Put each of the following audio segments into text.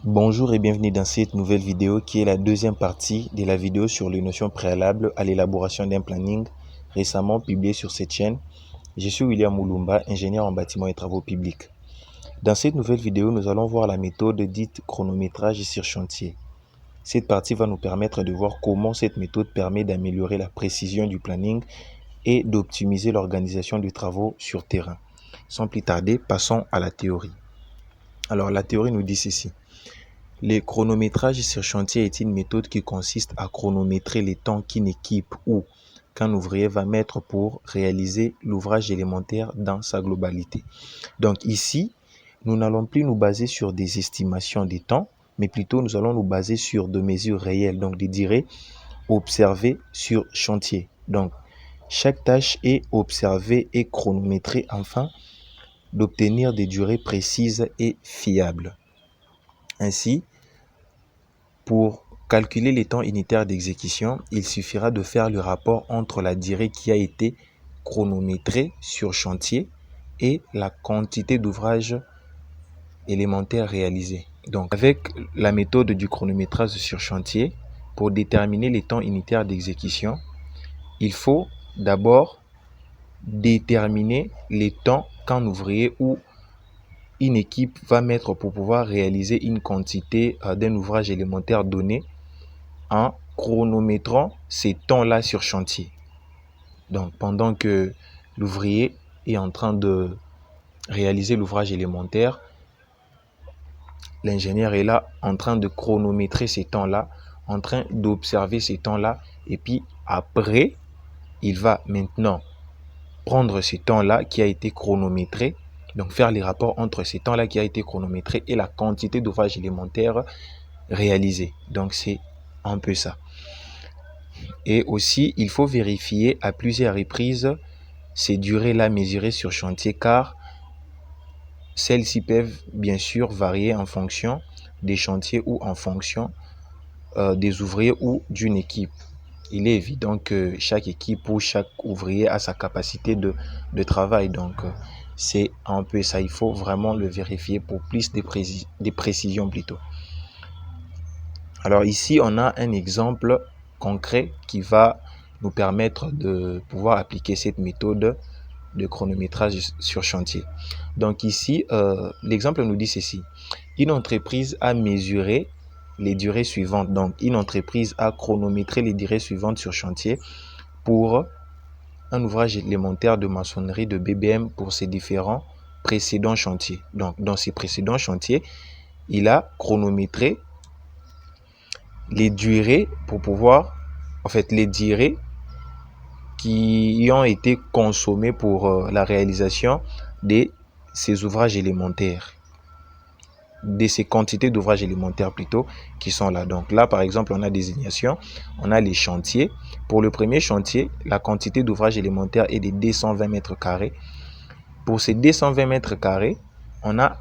Bonjour et bienvenue dans cette nouvelle vidéo qui est la deuxième partie de la vidéo sur les notions préalables à l'élaboration d'un planning récemment publié sur cette chaîne. Je suis William Mulumba, ingénieur en bâtiment et travaux publics. Dans cette nouvelle vidéo, nous allons voir la méthode dite chronométrage sur chantier. Cette partie va nous permettre de voir comment cette méthode permet d'améliorer la précision du planning et d'optimiser l'organisation des travaux sur terrain. Sans plus tarder, passons à la théorie. Alors, la théorie nous dit ceci. Le chronométrage sur chantier est une méthode qui consiste à chronométrer les temps qu'une équipe ou qu'un ouvrier va mettre pour réaliser l'ouvrage élémentaire dans sa globalité. Donc ici, nous n'allons plus nous baser sur des estimations des temps, mais plutôt nous allons nous baser sur des mesures réelles, donc des durées observées sur chantier. Donc, chaque tâche est observée et chronométrée afin d'obtenir des durées précises et fiables. Ainsi, pour calculer les temps unitaires d'exécution, il suffira de faire le rapport entre la durée qui a été chronométrée sur chantier et la quantité d'ouvrages élémentaires réalisés. Donc, avec la méthode du chronométrage sur chantier, pour déterminer les temps unitaires d'exécution, il faut d'abord déterminer les temps qu'un ouvrier ou une équipe va mettre pour pouvoir réaliser une quantité d'un ouvrage élémentaire donné en chronométrant ces temps-là sur chantier. Donc, pendant que l'ouvrier est en train de réaliser l'ouvrage élémentaire, l'ingénieur est là en train de chronométrer ces temps-là, en train d'observer ces temps-là, et puis après, il va maintenant prendre ce temps-là qui a été chronométré, donc faire les rapports entre ces temps-là qui a été chronométré et la quantité d'ouvrages élémentaires réalisés. Donc, c'est un peu ça. Et aussi, il faut vérifier à plusieurs reprises ces durées-là mesurées sur chantier car celles-ci peuvent bien sûr varier en fonction des chantiers ou en fonction des ouvriers ou d'une équipe. Il est évident que chaque équipe ou chaque ouvrier a sa capacité de travail. Donc, c'est un peu ça. Il faut vraiment le vérifier pour plus de précisions plutôt. Alors ici, on a un exemple concret qui va nous permettre de pouvoir appliquer cette méthode de chronométrage sur chantier. Donc ici, l'exemple nous dit ceci. Une entreprise a mesuré les durées suivantes. Donc, une entreprise a chronométré les durées suivantes sur chantier pour un ouvrage élémentaire de maçonnerie de BBM pour ses différents précédents chantiers. Donc, dans ces précédents chantiers, il a chronométré les durées pour pouvoir, les durées qui ont été consommées pour la réalisation de ces ouvrages élémentaires, de ces quantités d'ouvrages élémentaires plutôt qui sont là. Donc là, par exemple, on a désignation, on a les chantiers. Pour le premier chantier, la quantité d'ouvrages élémentaires est de 220 mètres carrés. Pour ces 220 mètres carrés, on a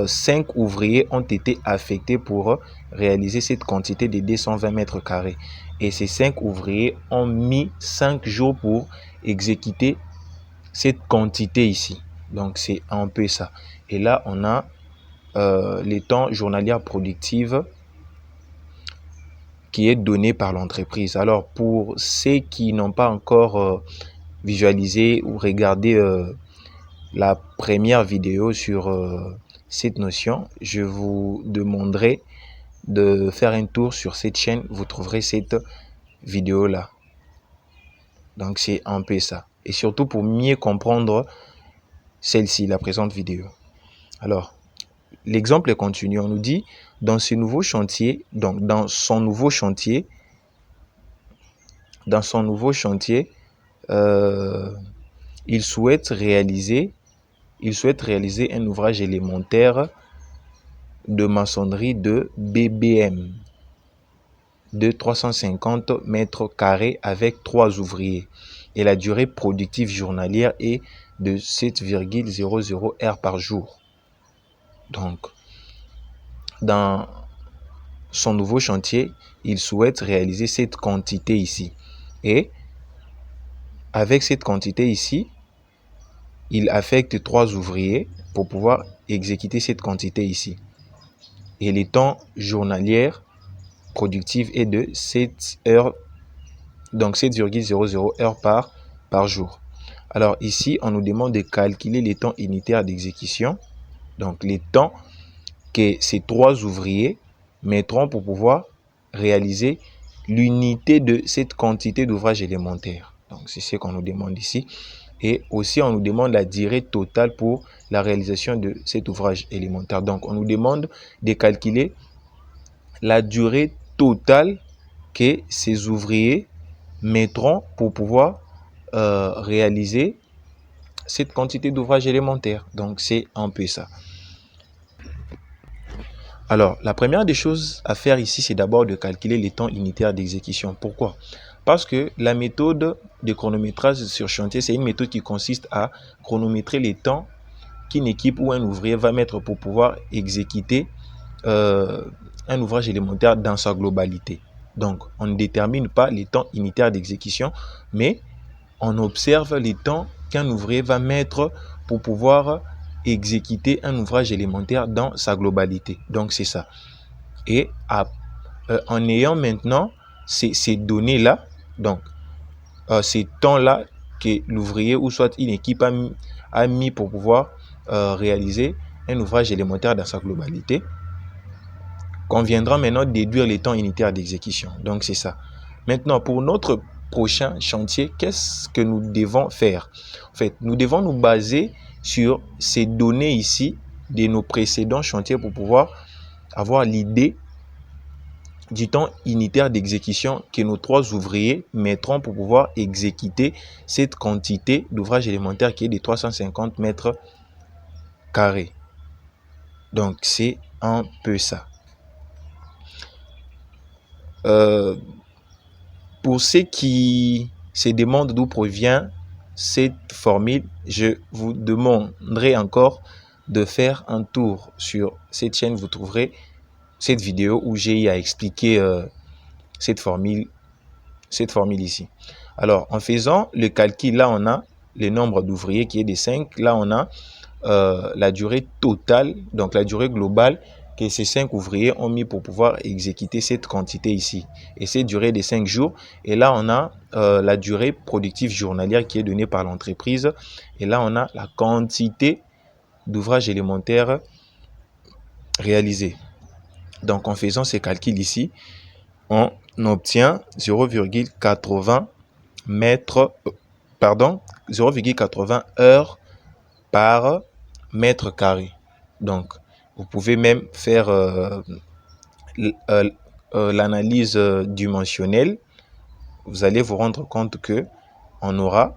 5 ouvriers ont été affectés pour réaliser cette quantité de 220 mètres carrés. Et ces 5 ouvriers ont mis 5 jours pour exécuter cette quantité ici. Donc, c'est un peu ça. Et là, on a les temps journaliers productifs qui est donné par l'entreprise. Alors, pour ceux qui n'ont pas encore visualisé ou regardé la première vidéo sur cette notion, je vous demanderai de faire un tour sur cette chaîne. Vous trouverez cette vidéo-là. Donc, c'est un peu ça. Et surtout pour mieux comprendre celle-ci, la présente vidéo. Alors, l'exemple continue. On nous dit, dans ce nouveau chantier, donc dans son nouveau chantier, il souhaite réaliser un ouvrage élémentaire de maçonnerie de BBM de 350 mètres carrés avec 3 ouvriers. Et la durée productive journalière est de 7,00 heures par jour. Donc, dans son nouveau chantier, il souhaite réaliser cette quantité ici. Et avec cette quantité ici, il affecte 3 ouvriers pour pouvoir exécuter cette quantité ici. Et le temps journalier productif est de 7 heures, donc 7,00 heures par jour. Alors ici, on nous demande de calculer les temps unitaires d'exécution, donc les temps que ces 3 ouvriers mettront pour pouvoir réaliser l'unité de cette quantité d'ouvrage élémentaire. Donc c'est ce qu'on nous demande ici. Et aussi, on nous demande la durée totale pour la réalisation de cet ouvrage élémentaire. Donc, on nous demande de calculer la durée totale que ces ouvriers mettront pour pouvoir réaliser cette quantité d'ouvrage élémentaire. Donc, c'est un peu ça. Alors, la première des choses à faire ici, c'est d'abord de calculer les temps unitaires d'exécution. Pourquoi? Parce que la méthode de chronométrage sur chantier, c'est une méthode qui consiste à chronométrer les temps qu'une équipe ou un ouvrier va mettre pour pouvoir exécuter un ouvrage élémentaire dans sa globalité. Donc, on ne détermine pas les temps unitaires d'exécution, mais on observe les temps qu'un ouvrier va mettre pour pouvoir exécuter un ouvrage élémentaire dans sa globalité. Donc, c'est ça. Et en ayant maintenant ces données-là, donc ces temps-là que l'ouvrier ou soit une équipe a mis pour pouvoir réaliser un ouvrage élémentaire dans sa globalité, conviendra maintenant de déduire les temps unitaires d'exécution. Donc, c'est ça. Maintenant, pour notre prochain chantier, qu'est-ce que nous devons faire? En fait, nous devons nous baser sur ces données ici de nos précédents chantiers pour pouvoir avoir l'idée du temps unitaire d'exécution que nos 3 ouvriers mettront pour pouvoir exécuter cette quantité d'ouvrage élémentaire qui est de 350 mètres carrés. Donc, c'est un peu ça. Pour ceux qui se demandent d'où provient cette formule, je vous demanderai encore de faire un tour sur cette chaîne. Vous trouverez cette vidéo où j'ai eu à expliquer cette formule ici. Alors, en faisant le calcul, là, on a le nombre d'ouvriers qui est de 5. Là, on a la durée totale, donc la durée globale que ces 5 ouvriers ont mis pour pouvoir exécuter cette quantité ici. Et c'est durée de 5 jours. Et là, on a la durée productive journalière qui est donnée par l'entreprise. Et là, on a la quantité d'ouvrages élémentaires réalisés. Donc, en faisant ces calculs ici, on obtient 0,80 heures par mètre carré. Donc, vous pouvez même faire l'analyse dimensionnelle. Vous allez vous rendre compte que on aura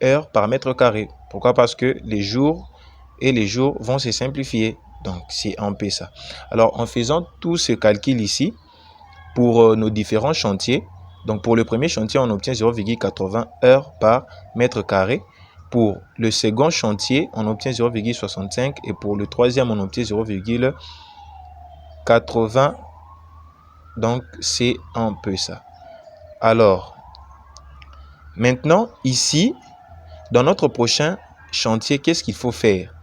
heures par mètre carré. Pourquoi? Parce que les jours vont se simplifier. Donc, c'est un peu ça. Alors, en faisant tout ce calcul ici, pour nos différents chantiers, donc pour le premier chantier, on obtient 0,80 heures par mètre carré. Pour le second chantier, on obtient 0,65 et pour le troisième, on obtient 0,80. Donc, c'est un peu ça. Alors, maintenant, ici, dans notre prochain chantier, qu'est-ce qu'il faut faire?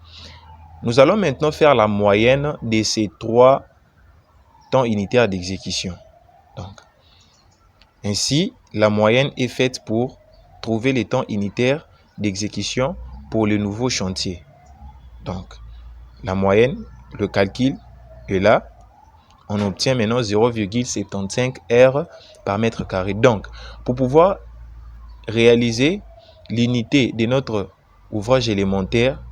Nous allons maintenant faire la moyenne de ces 3 temps unitaires d'exécution. Donc, ainsi, la moyenne est faite pour trouver les temps unitaires d'exécution pour le nouveau chantier. Donc, la moyenne, le calcul est là. On obtient maintenant 0,75 heures par mètre carré. Donc, pour pouvoir réaliser l'unité de notre ouvrage élémentaire,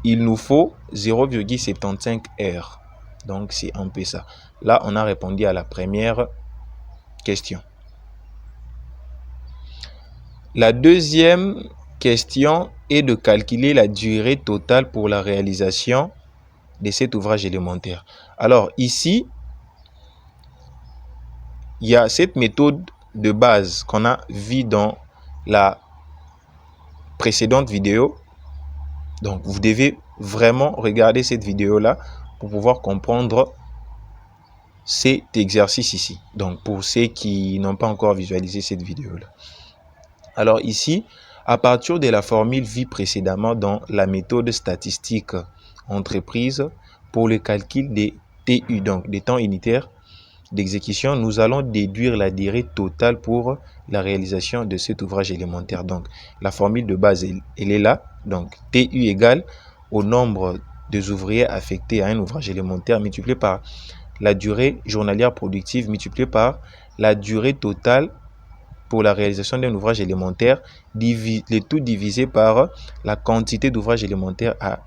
il nous faut 0,75 heures. Donc, c'est un peu ça. Là, on a répondu à la première question. La deuxième question est de calculer la durée totale pour la réalisation de cet ouvrage élémentaire. Alors, ici, il y a cette méthode de base qu'on a vue dans la précédente vidéo. Donc, vous devez vraiment regarder cette vidéo-là pour pouvoir comprendre cet exercice ici. Donc, pour ceux qui n'ont pas encore visualisé cette vidéo-là. Alors, ici, À partir de la formule vue précédemment dans la méthode statistique entreprise pour le calcul des TU, donc des temps unitaires d'exécution, nous allons déduire la durée totale pour la réalisation de cet ouvrage élémentaire. Donc, la formule de base, elle est là. Donc, TU égale au nombre des ouvriers affectés à un ouvrage élémentaire multiplié par la durée journalière productive multipliée par la durée totale pour la réalisation d'un ouvrage élémentaire, le tout divisé par la quantité d'ouvrages élémentaires à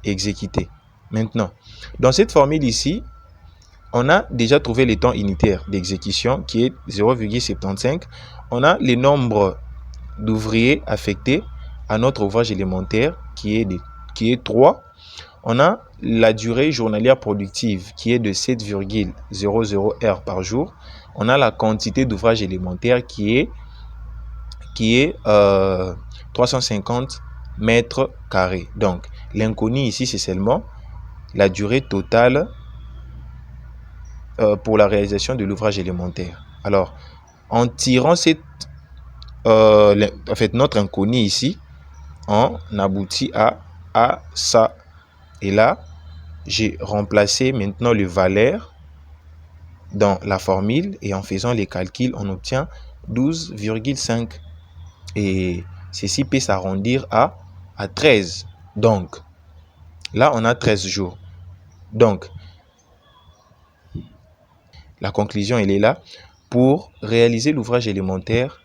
exécuter. Maintenant, dans cette formule ici, on a déjà trouvé le temps unitaire d'exécution qui est 0,75. On a le nombre d'ouvriers affectés à notre ouvrage élémentaire qui est 3. On a la durée journalière productive qui est de 7,00 heures par jour. On a la quantité d'ouvrages élémentaires qui est 350 mètres carrés. Donc, l'inconnu ici, c'est seulement la durée totale pour la réalisation de l'ouvrage élémentaire. Alors, en tirant notre inconnu ici, on aboutit à ça. Et là, j'ai remplacé maintenant le valeur dans la formule et en faisant les calculs, on obtient 12,5. Et ceci peut s'arrondir à 13. Donc, là, on a 13 jours. Donc, la conclusion, elle est là. Pour réaliser l'ouvrage élémentaire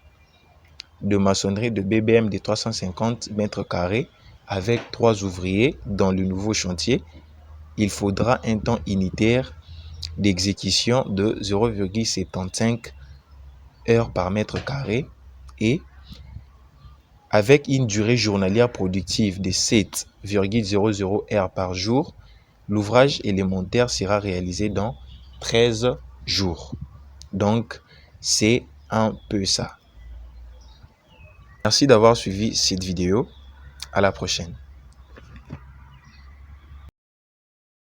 de maçonnerie de BBM de 350 mètres carrés avec 3 ouvriers dans le nouveau chantier, il faudra un temps unitaire d'exécution de 0,75 heures par mètre carré et avec une durée journalière productive de 7,00 heures par jour, l'ouvrage élémentaire sera réalisé dans 13 jours. Donc, c'est un peu ça. Merci d'avoir suivi cette vidéo. À la prochaine.